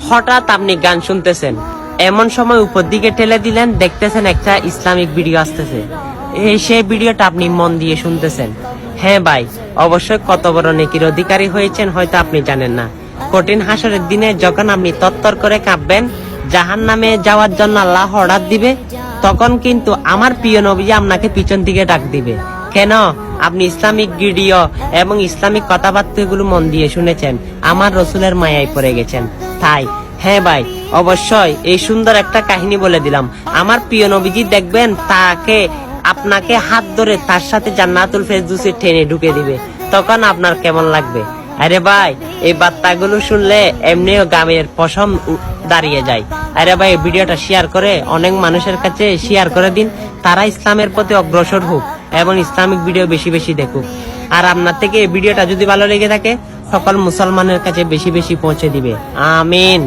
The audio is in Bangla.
হঠাৎ আপনি গান শুনতেছেন, এমন সময় উপর দিকে ঠেলে দিলেন, দেখতেছেন একটা ইসলামিক ভিডিও আসতেছে। সেই ভিডিওটা আপনি মন দিয়ে শুনতেছেন। হ্যাঁ ভাই, অবশ্যই কত বড় নেকির অধিকারী হয়েছেন হয়তো আপনি জানেন না। কঠিন হাসরের দিনে যখন আপনি তত্তর করে কাঁপবেন, জাহান্নামে যাওয়ার জন্য আল্লাহ অর্ডার দিবে, তখন কিন্তু আমার প্রিয় নবী আপনাকে পিছন দিকে ডাক দিবে। কেন? আপনি ইসলামিক ভিডিও এবং ইসলামিক কথাবার্তাগুলো মন দিয়ে শুনেছেন, আমার রসুলের মায়ায় পড়ে গেছেন। তাই হ্যাঁ ভাই, অবশ্যই এই সুন্দর একটা কাহিনী বলে দিলাম। আমার প্রিয় নবীজি দেখবেন, তাকে আপনাকে হাত ধরে তার সাথে জান্নাতুল ফেরদৌসে টেনে ঢুকে দিবে, তখন আপনার কেমন লাগবে? আরে ভাই, এই বার্তাগুলো শুনলে এমনিও গ্রামের পশম দাঁড়িয়ে যায়। আরে ভাই, ভিডিওটা শেয়ার করে অনেক মানুষের কাছে শেয়ার করে দিন, তারা ইসলামের প্রতি অগ্রসর হোক এবং ইসলামিক ভিডিও বেশি বেশি দেখুক। আর আপনার থেকে এই ভিডিওটা যদি ভালো লেগে থাকে, সকল মুসলমানের কাছে বেশি বেশি পৌঁছে দিবে। আমিন।